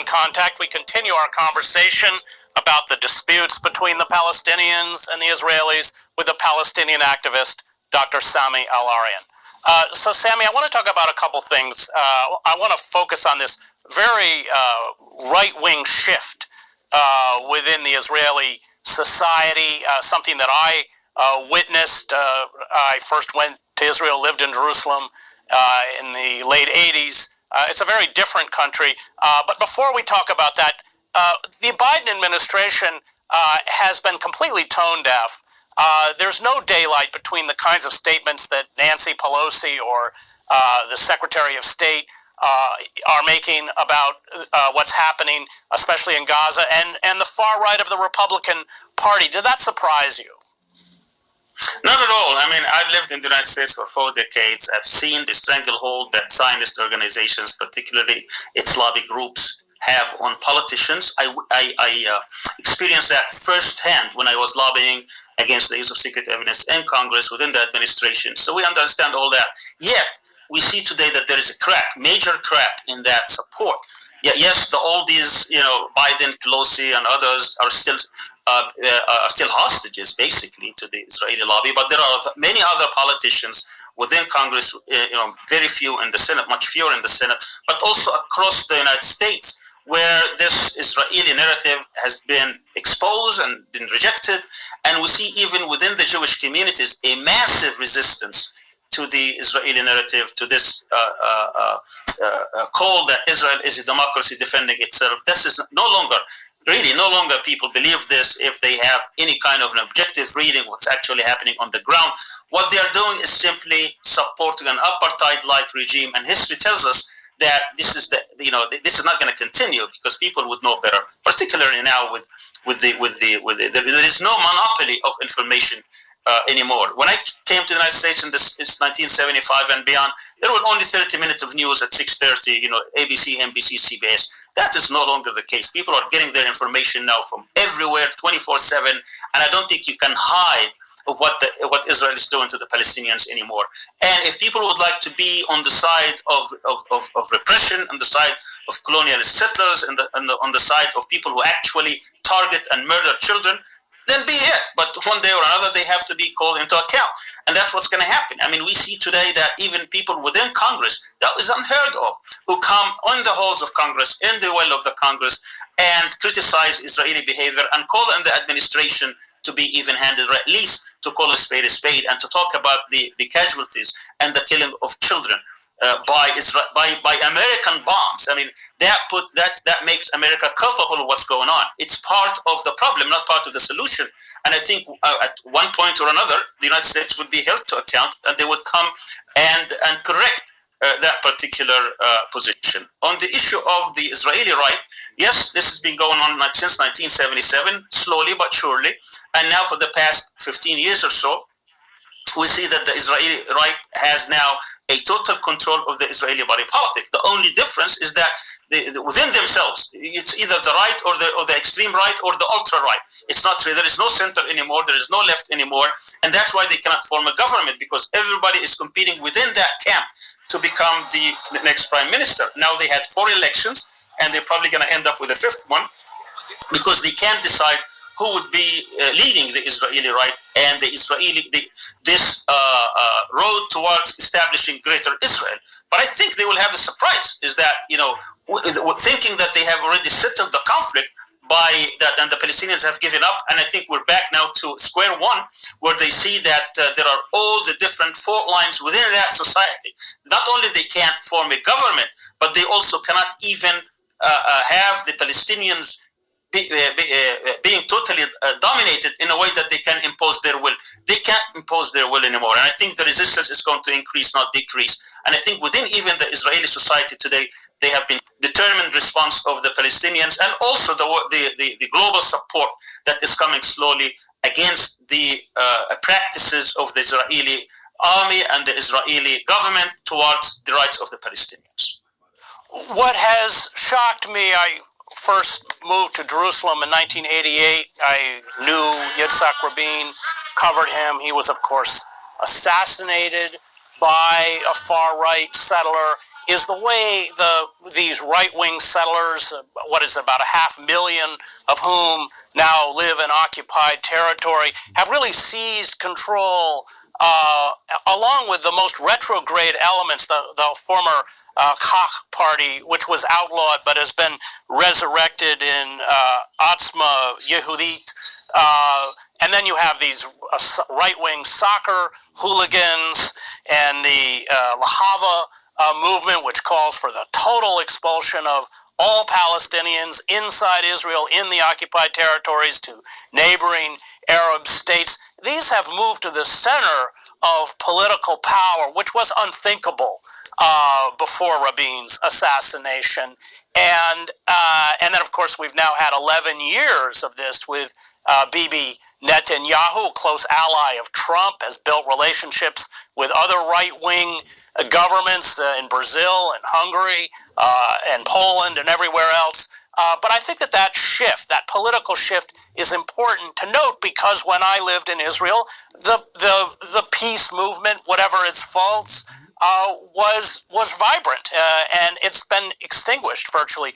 on Contact. We continue our conversation about the disputes between the Palestinians and the Israelis with the Palestinian activist, Dr. Sami Al-Arian. So, Sami, I want to talk about a couple things. I want to focus on this very right-wing shift within the Israeli society, something that I witnessed. I first went to Israel, lived in Jerusalem in the late 80s. It's a very different country. But before we talk about that, the Biden administration has been completely tone deaf. There's no daylight between the kinds of statements that Nancy Pelosi or the Secretary of State are making about what's happening, especially in Gaza, and the far right of the Republican Party. Did that surprise you? Not at all. I mean, I've lived in the United States for 4 decades. I've seen the stranglehold that Zionist organizations, particularly its lobby groups, have on politicians. I experienced that firsthand when I was lobbying against the use of secret evidence in Congress, within the administration. So we understand all that. Yet, we see today that there is a crack, major crack in that support. Yes, all these, Biden, Pelosi, and others are still hostages, basically, to the Israeli lobby. But there are many other politicians within Congress, very few in the Senate, much fewer in the Senate, but also across the United States, where this Israeli narrative has been exposed and been rejected. And we see even within the Jewish communities a massive resistance to the Israeli narrative, to this call that Israel is a democracy defending itself. This is no longer people believe this if they have any kind of an objective reading what's actually happening on the ground. What they are doing is simply supporting an apartheid-like regime, and history tells us that this is not going to continue, because people would know better, particularly now there is no monopoly of information anymore. When I came to the United States in 1975 and beyond, there were only 30 minutes of news at 6:30, ABC, NBC, CBS. That is no longer the case. People are getting their information now from everywhere, 24/7, and I don't think you can hide of what Israel is doing to the Palestinians anymore. And if people would like to be on the side of repression, on the side of colonialist settlers, and on the side of people who actually target and murder children, then be it. But one day or another, they have to be called into account. And that's what's going to happen. I mean, we see today that even people within Congress, that is unheard of, who come on the halls of Congress, in the well of the Congress, and criticize Israeli behavior and call on the administration to be even-handed, or at least to call a spade, and to talk about the casualties and the killing of children by American bombs. I mean, that makes America culpable of what's going on. It's part of the problem, not part of the solution. And I think at one point or another, the United States would be held to account, and they would come and correct that particular position. On the issue of the Israeli right, yes, this has been going on since 1977, slowly but surely. And now for the past 15 years or so, we see that the Israeli right has now a total control of the Israeli body politic. The only difference is that within themselves, it's either the right or the extreme right or the ultra-right. It's not true. There is no center anymore. There is no left anymore. And that's why they cannot form a government, because everybody is competing within that camp to become the next prime minister. Now they had 4 elections, and they're probably going to end up with a 5th one, because they can't decide who would be leading the Israeli right and this road towards establishing greater Israel. But I think they will have a surprise, is that, thinking that they have already settled the conflict by that, and the Palestinians have given up, and I think we're back now to square one, where they see that there are all the different fault lines within that society. Not only they can't form a government, but they also cannot even have the Palestinians being totally dominated in a way that they can impose their will. They can't impose their will anymore. And I think the resistance is going to increase, not decrease. And I think within even the Israeli society today, they have been determined response of the Palestinians, and also the global support that is coming slowly against the practices of the Israeli army and the Israeli government towards the rights of the Palestinians. What has shocked me, I first moved to Jerusalem in 1988. I knew Yitzhak Rabin, covered him. He was, of course, assassinated by a far-right settler is the way these right-wing settlers, what is it, about 500,000 of whom now live in occupied territory, have really seized control, along with the most retrograde elements, the former Kach party, which was outlawed but has been resurrected in Atzma Yehudit. And then you have these right-wing soccer hooligans and the Lahava movement, which calls for the total expulsion of all Palestinians inside Israel in the occupied territories to neighboring Arab states. These have moved to the center of political power, which was unthinkable before Rabin's assassination. And then, of course, we've now had 11 years of this with Bibi Netanyahu, a close ally of Trump, has built relationships with other right-wing governments in Brazil and Hungary and Poland and everywhere else. But I think that shift, that political shift, is important to note, because when I lived in Israel, the peace movement, whatever its faults, was vibrant, and it's been extinguished virtually.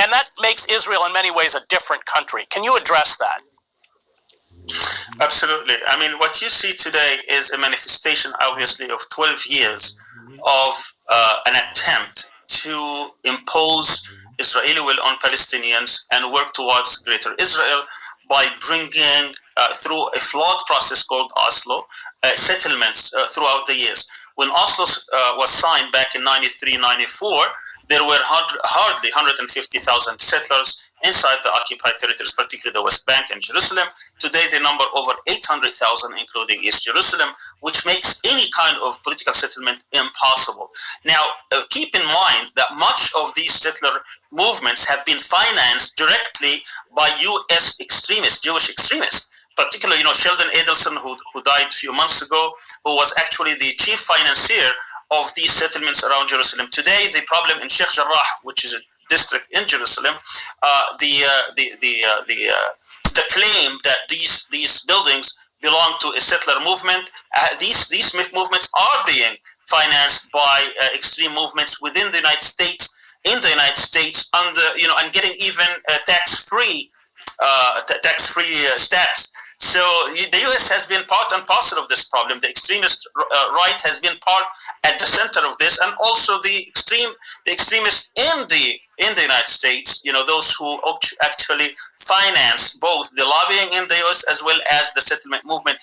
And that makes Israel in many ways a different country. Can you address that? Absolutely. I mean, what you see today is a manifestation, obviously, of 12 years of an attempt to impose Israeli will on Palestinians and work towards greater Israel by bringing, through a flawed process called Oslo, settlements throughout the years. When Oslo was signed back in 93, 94, there were hardly 150,000 settlers inside the occupied territories, particularly the West Bank and Jerusalem. Today, they number over 800,000, including East Jerusalem, which makes any kind of political settlement impossible. Now, keep in mind that much of these settler movements have been financed directly by U.S. extremists, Jewish extremists. Particularly, Sheldon Adelson, who died a few months ago, who was actually the chief financier of these settlements around Jerusalem. Today, the problem in Sheikh Jarrah, which is a district in Jerusalem, the claim that these buildings belong to a settler movement, these movements are being financed by extreme movements within the United States, under and getting even tax-free status. So the U.S. has been part and parcel of this problem. The extremist right has been part at the center of this, and also the extremists in the United States. Those who actually finance both the lobbying in the U.S. as well as the settlement movement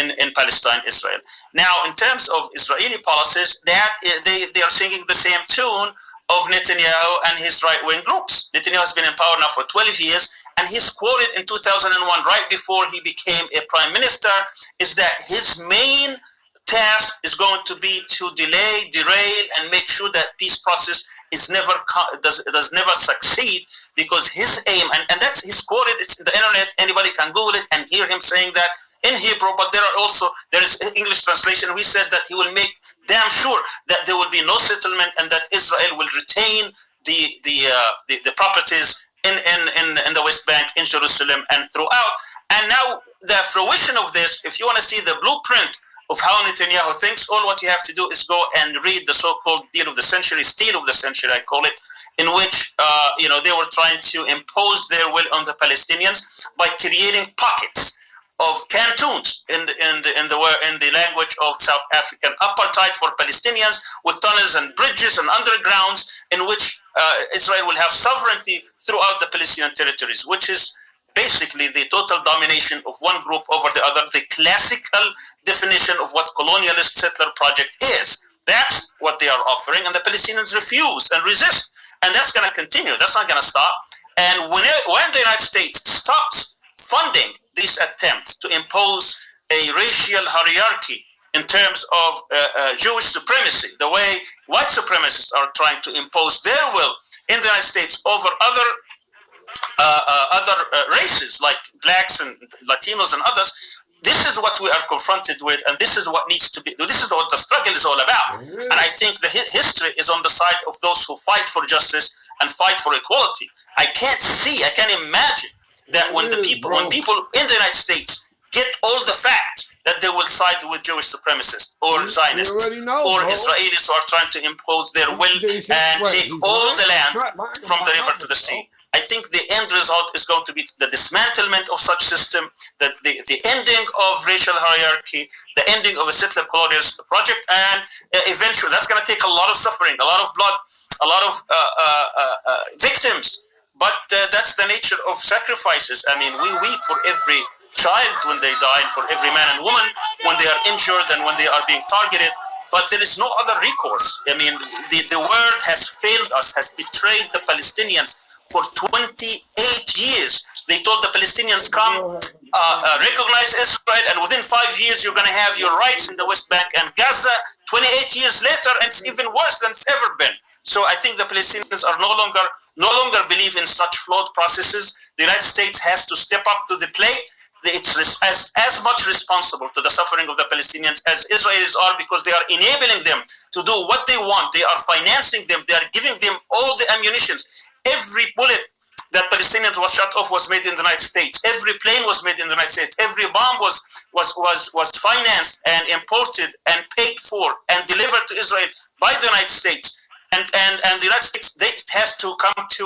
in Palestine, Israel. Now, in terms of Israeli policies, that they are singing the same tune of Netanyahu and his right-wing groups. Netanyahu has been in power now for 12 years, and he's quoted in 2001, right before he became a prime minister, is that his main task is going to be to delay, derail, and make sure that peace process does never succeed, because his aim, and that's his quoted, it's in the internet, anybody can Google it and hear him saying that in Hebrew, but there is English translation. He says that he will make damn sure that there will be no settlement and that Israel will retain the properties in the West Bank, in Jerusalem, and throughout. And now the fruition of this, if you want to see the blueprint of how Netanyahu thinks, all what you have to do is go and read the so-called deal of the century, steal of the century, I call it, in which they were trying to impose their will on the Palestinians by creating pockets of cantons in the language of South African apartheid for Palestinians, with tunnels and bridges and undergrounds, in which Israel will have sovereignty throughout the Palestinian territories, which is basically the total domination of one group over the other, the classical definition of what colonialist settler project is. That's what they are offering, and the Palestinians refuse and resist, and that's going to continue. That's not going to stop. And when the United States stops funding this attempt to impose a racial hierarchy in terms of Jewish supremacy, the way white supremacists are trying to impose their will in the United States over other races like blacks and Latinos and others, this is what we are confronted with, and this is what needs to be. This is what the struggle is all about. And I think the history is on the side of those who fight for justice and fight for equality. I can't imagine that when people in the United States get all the facts that they will side with Jewish supremacists or Zionists or Israelis who are trying to impose their will and take all the land from the river to the sea. I think the end result is going to be the dismantlement of such system, the ending of racial hierarchy, the ending of a settler colonialist project, and eventually that's going to take a lot of suffering, a lot of blood, a lot of victims. But that's the nature of sacrifices. I mean, we weep for every child when they die, and for every man and woman when they are injured and when they are being targeted. But there is no other recourse. I mean, the world has failed us, has betrayed the Palestinians for 28 years. They told the Palestinians, come, recognize Israel, and within 5 years you're going to have your rights in the West Bank and Gaza. 28 years later, and it's even worse than it's ever been. So I think the Palestinians are no longer believe in such flawed processes. The United States has to step up to the plate. It's as much responsible to the suffering of the Palestinians as Israelis are, because they are enabling them to do what they want. They are financing them. They are giving them all the ammunitions. Every bullet that Palestinians was shot off was made in the United States. Every plane was made in the United States. Every bomb was financed and imported and paid for and delivered to Israel by the United States. And the United States has to come to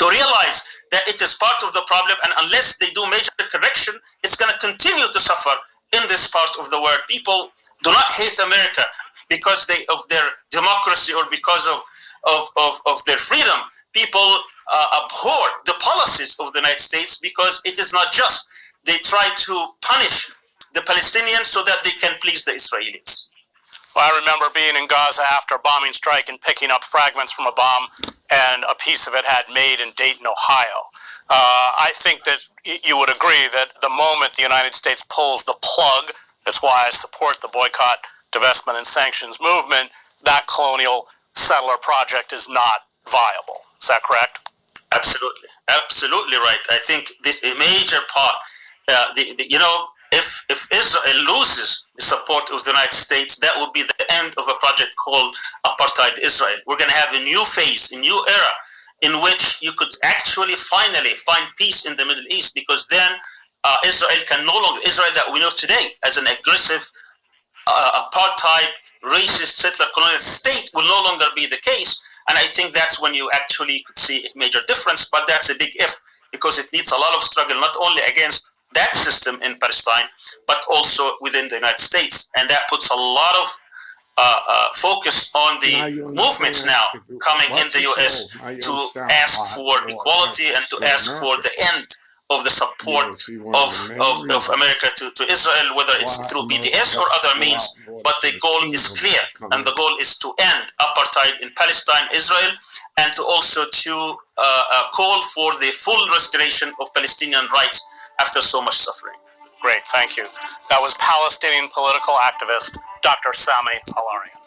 realize that it is part of the problem, and unless they do major correction, it's going to continue to suffer in this part of the world. People do not hate America because of their democracy or because of their freedom. People abhor the policies of the United States because it is not just. They try to punish the Palestinians so that they can please the Israelis. Well, I remember being in Gaza after a bombing strike and picking up fragments from a bomb, and a piece of it had made in Dayton, Ohio. I think that you would agree that the moment the United States pulls the plug, that's why I support the boycott, divestment, and sanctions movement, that colonial settler project is not viable. Is that correct? Absolutely. Absolutely right. I think this is a major part. If Israel loses the support of the United States, that will be the end of a project called Apartheid Israel. We're going to have a new phase, a new era, in which you could actually finally find peace in the Middle East, because then Israel can no longer, Israel that we know today as an aggressive, apartheid, racist, settler colonial state will no longer be the case. And I think that's when you actually could see a major difference, but that's a big if, because it needs a lot of struggle, not only against that system in Palestine, but also within the United States. And that puts a lot of focus on the movements now coming in the U.S. to ask for equality and to ask for the end of the support of America to Israel, whether it's through BDS or other means. But the goal is clear, and the goal is to end apartheid in Palestine, Israel, and to also to call for the full restoration of Palestinian rights after so much suffering. Great, thank you. That was Palestinian political activist Dr. Sami Al-Arian.